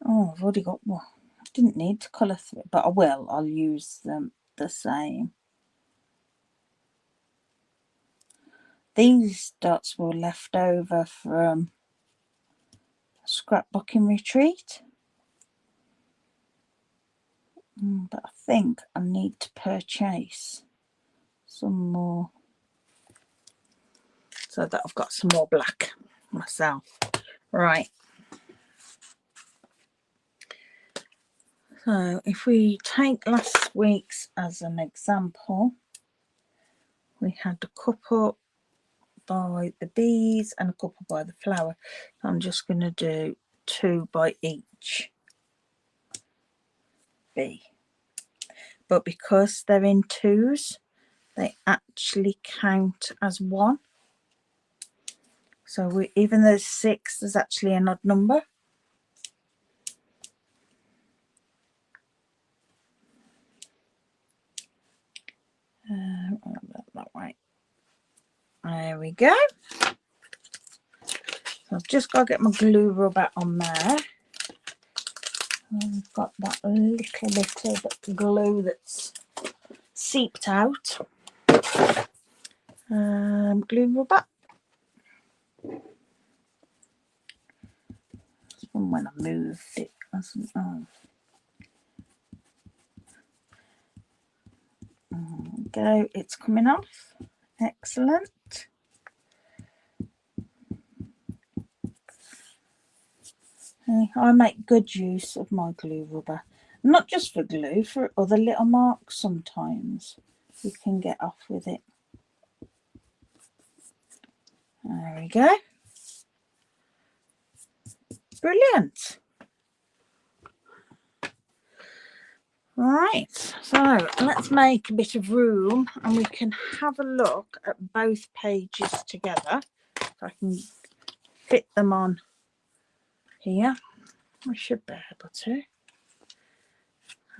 Oh, I've already got one. I didn't need to colour through it, but I will. I'll use them the same. These dots were left over from scrapbooking retreat. But I think I need to purchase some more so that I've got some more black myself. Right. So if we take last week's as an example, we had a couple by the bees and a couple by the flower. I'm just going to do 2 by each bee. But because they're in 2s, they actually count as 1. So even though 6, there's actually an odd number. That way. There we go. So I've just got to get my glue rubber on there. I've got that little bit of glue that's seeped out. Glue rubber. From when I moved it. Oh. There we go. It's coming off. Excellent. I make good use of my glue rubber. Not just for glue, for other little marks sometimes you can get off with it. There we go. Brilliant. Right, so let's make a bit of room and we can have a look at both pages together. If I can fit them on here, I should be able to.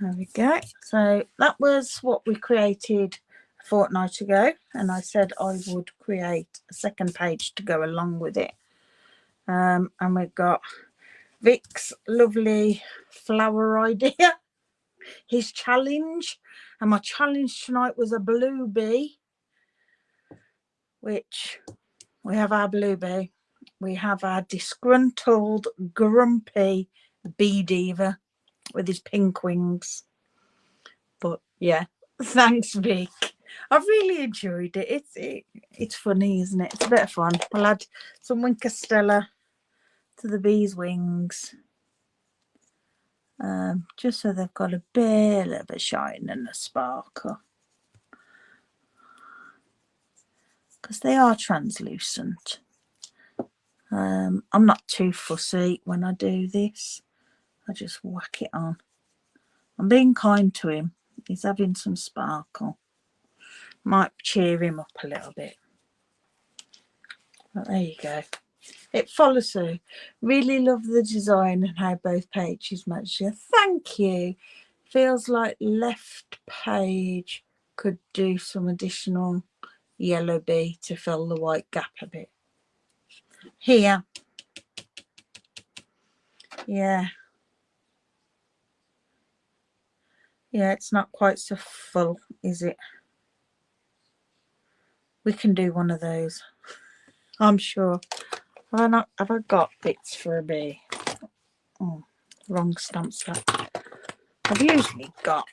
There we go. So that was what we created a fortnight ago, and I said I would create a second page to go along with it. And we've got Vic's lovely flower idea, his challenge, and my challenge tonight was a blue bee, which we have our blue bee. We have our disgruntled, grumpy bee diva with his pink wings. But yeah, thanks, Vic. I've really enjoyed it. It's funny, isn't it? It's a bit of fun. We'll add some Winkestella to the bees' wings, just so they've got a bit of a shine and a sparkle, because they are translucent. I'm not too fussy when I do this. I just whack it on. I'm being kind to him. He's having some sparkle. Might cheer him up a little bit. But there you go. It follows through. Really love the design and how both pages match. Thank you. Feels like left page could do some additional yellow bee to fill the white gap a bit. Here. Yeah. Yeah, it's not quite so full, is it? We can do one of those, I'm sure. Have I got bits for a bee? Oh, wrong stamp set. I've usually got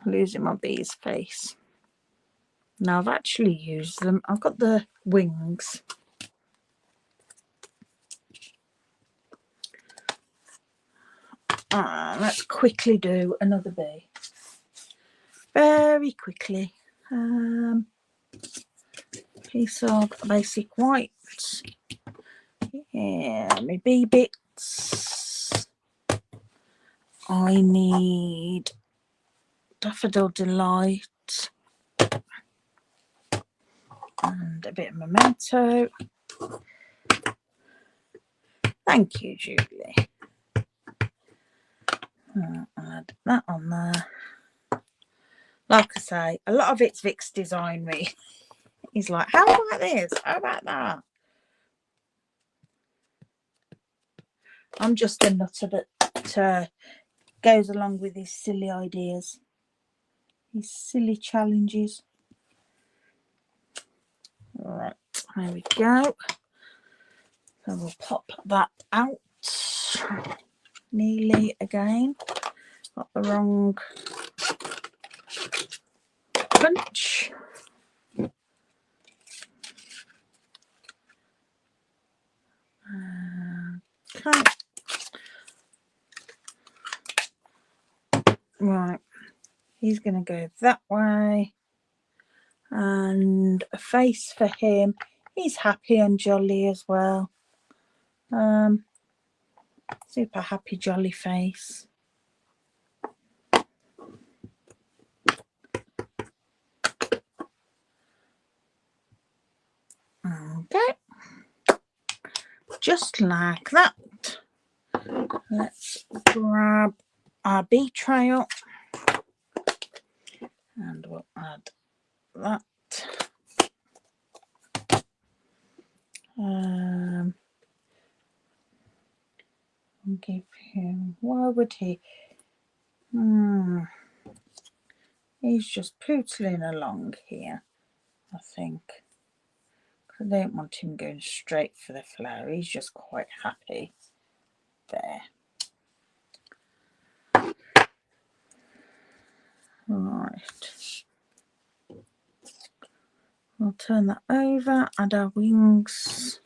losing my bee's face. Now I've actually used them. I've got the wings. Let's quickly do another bee. Very quickly. Piece of basic white. Yeah, my bee bits. I need Daffodil Delight and a bit of Memento. Thank you, Julie. I'll add that on there. Like I say, a lot of it's Vic's design, really. He's like, how about this? How about that? I'm just a nutter that goes along with his silly ideas, his silly challenges. Right, there we go. So we'll pop that out. Nearly again. Got the wrong bunch. Okay. Right. He's going to go that way. And a face for him. He's happy and jolly as well. Super happy, jolly face. Okay. Just like that. Let's grab our bee trail and we'll add that. Give him, why would he? He's just pootling along here, I think. I don't want him going straight for the flower. He's just quite happy there. Right. We'll turn that over, add our wings.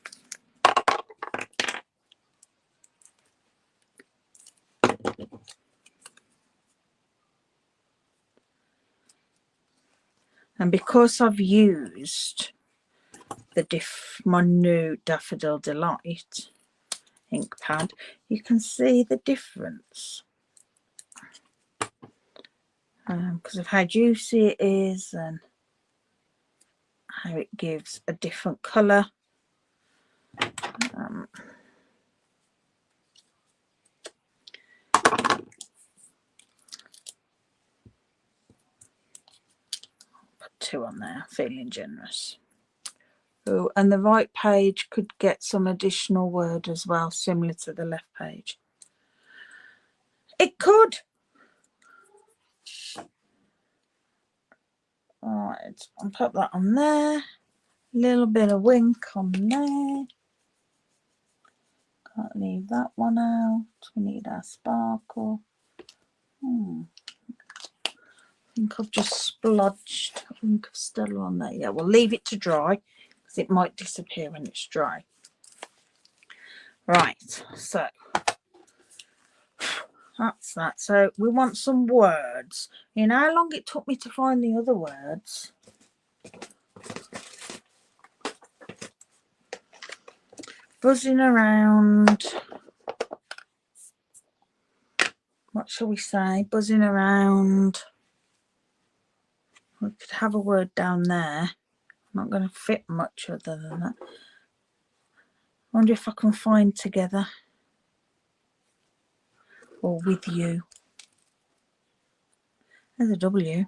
And because I've used my new Daffodil Delight ink pad, you can see the difference. Because of how juicy it is and how it gives a different colour. Put 2 on there, feeling generous. Oh, and the right page could get some additional word as well, similar to the left page. It could. Alright, I'll put that on there. A little bit of wink on there. Can't leave that one out. We need our sparkle. I think I've just splodged a wink of Stella on there. Yeah, we'll leave it to dry because it might disappear when it's dry. Right, so that's that. So we want some words. You know how long it took me to find the other words? Buzzing around. What shall we say? Buzzing around. We could have a word down there. Not going to fit much other than that. I wonder if I can find together or with you. There's a W.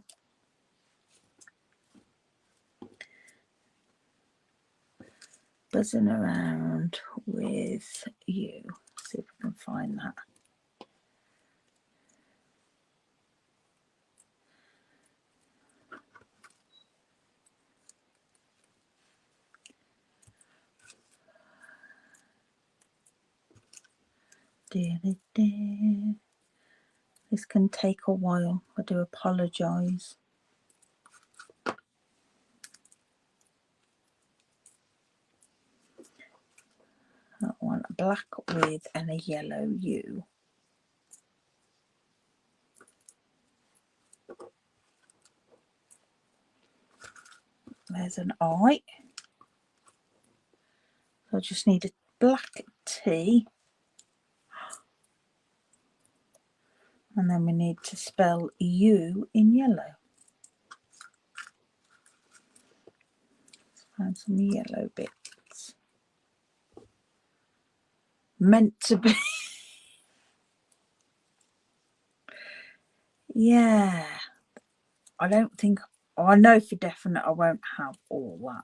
Buzzing around with you. See if I can find that. This can take a while. I do apologise. I want a black with and a yellow U. There's an I. I just need a black T. And then we need to spell U in yellow. Let's find some yellow bits. Meant to be. Yeah. I don't think, I know for definite I won't have all that.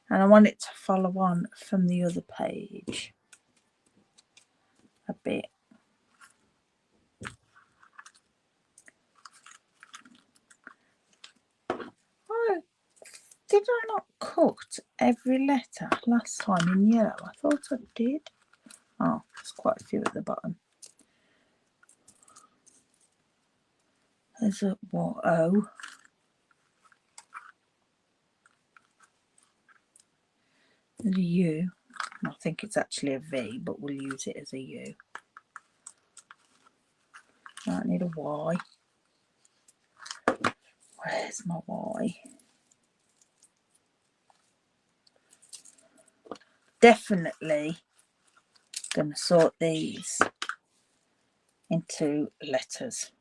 And I want it to follow on from the other page a bit. Oh, did I not cut every letter last time in yellow? I thought I did. Oh, there's quite a few at the bottom. There's a what, O. There's a U. I think it's actually a V, but we'll use it as a U. I need a Y. Where's my Y? Definitely going to sort these into letters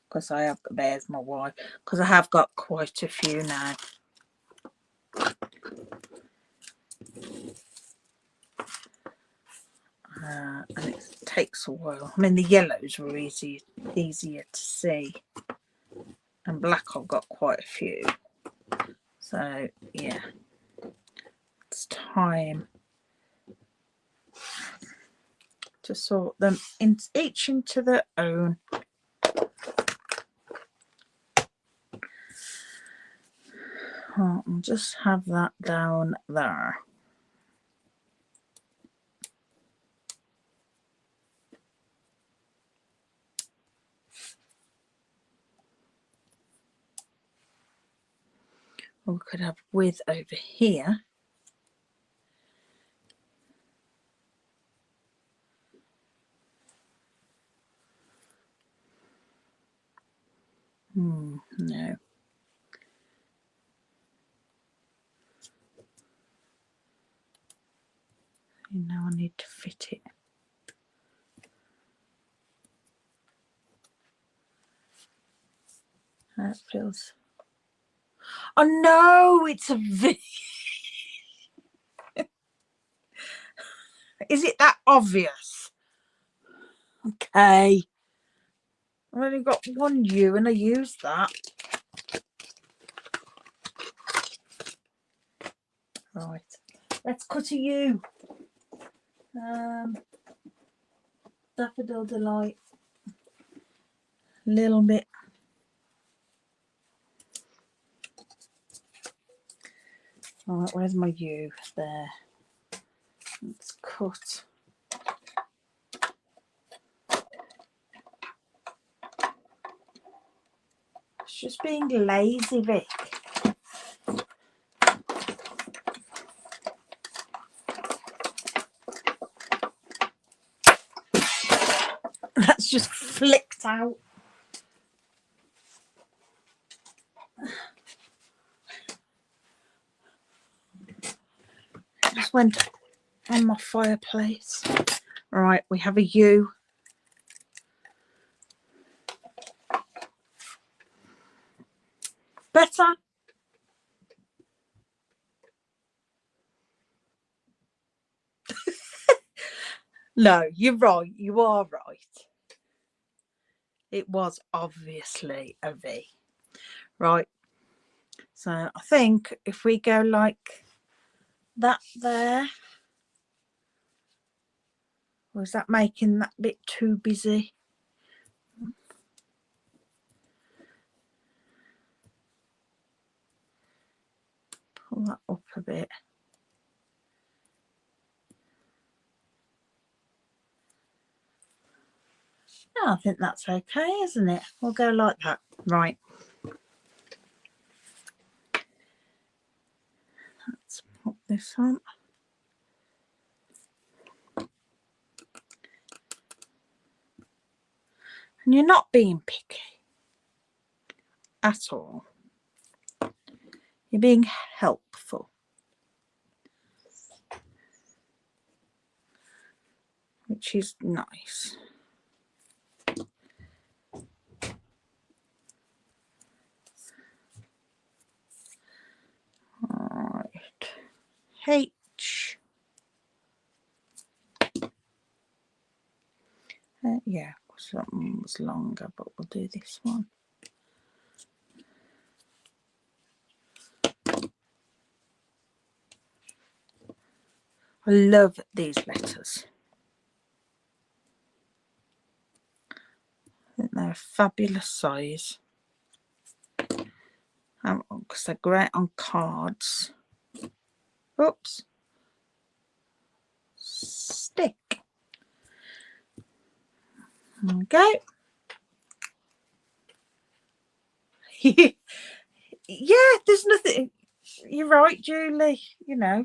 because I have, there's my Y, because I have got quite a few now. And it takes a while. I mean, the yellows were easier to see, and black I've got quite a few. So yeah, it's time to sort them each into their own. I'll just have that down there. Or we could have with over here. No. Now I need to fit it. That feels. Oh no, it's a V. Is it that obvious? Okay. I've only got one U and I used that. Right. Let's cut a U. Daffodil Delight. Little bit. Right, where's my U? There. Let's cut. It's just being lazy, Vic. That's just flicked out. Just went on my fireplace. Right, we have a U. Better? No, you're right. You are right. It was obviously a V. Right. So I think if we go like that there, or is that making that bit too busy? Pull that up a bit. No, I think that's okay, isn't it? We'll go like that. Right. Let's put this on. And you're not being picky at all. You're being helpful, which is nice. All right. H. Yeah, because that one was longer, but we'll do this one. I love these letters. I think they're a fabulous size. Because they're great on cards. Oops. Stick. Okay. Yeah, there's nothing. You're right, Julie. You know,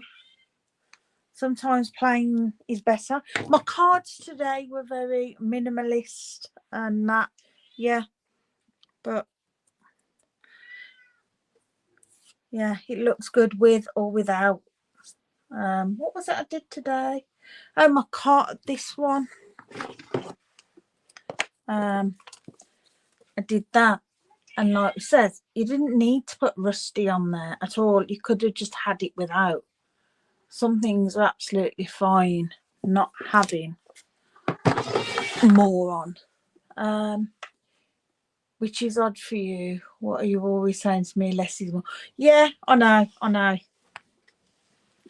sometimes plain is better. My cards today were very minimalist and that. Yeah. But yeah, it looks good with or without. What was it I did today? Oh, my card, this one. I did that. And like it says, you didn't need to put rusty on there at all. You could have just had it without. Some things are absolutely fine not having more on. Which is odd for you. What are you always saying to me? Less is more. Yeah, I know.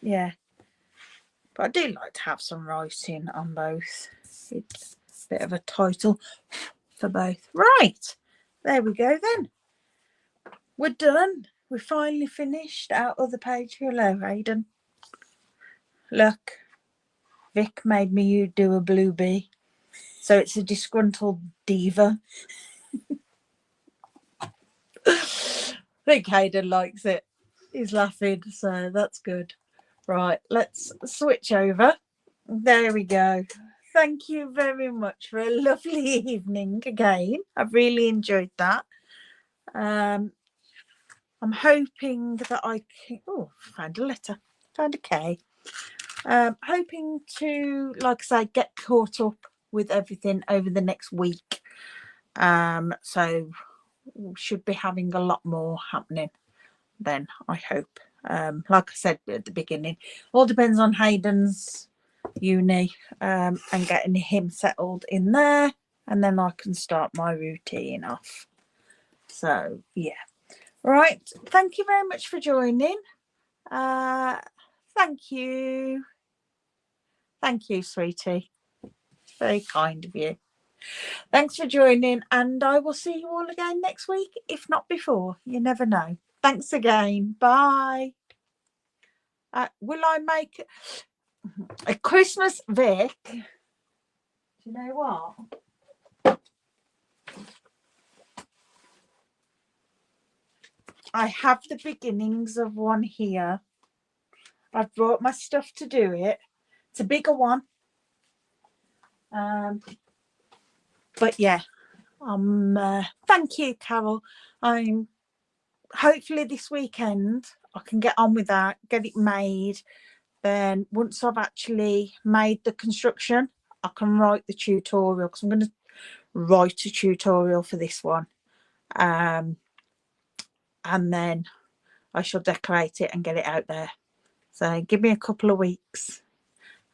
Yeah. But I do like to have some writing on both. It's a bit of a title for both. Right. There we go then. We're done. We finally finished our other page. Hello, Hayden. Look. Vic made me do a blue bee. So it's a disgruntled diva. I think Hayden likes it. He's laughing, so that's good. Right, let's switch over. There we go. Thank you very much for a lovely evening again. I've really enjoyed that. I'm hoping that I can... Oh, found a letter. Found a K. Hoping to, like I say, get caught up with everything over the next week. So we should be having a lot more happening then, I hope. Like I said at the beginning, all depends on Hayden's uni and getting him settled in there, and then I can start my routine off. So yeah. Right, thank you very much for joining. Thank you, sweetie, very kind of you. Thanks for joining, and I will see you all again next week, if not before. You never know. Thanks again. Bye. Will I make a Christmas Vic? Do you know what? I have the beginnings of one here. I've brought my stuff to do it. It's a bigger one. But yeah, thank you, Carol. I'm hopefully this weekend I can get on with that, get it made. Then once I've actually made the construction, I can write the tutorial, because I'm going to write a tutorial for this one. And then I shall decorate it and get it out there. So give me a couple of weeks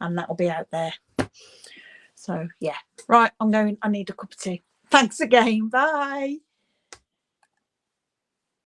and that'll be out there. So yeah, right, I'm going. I need a cup of tea. Thanks again. Bye.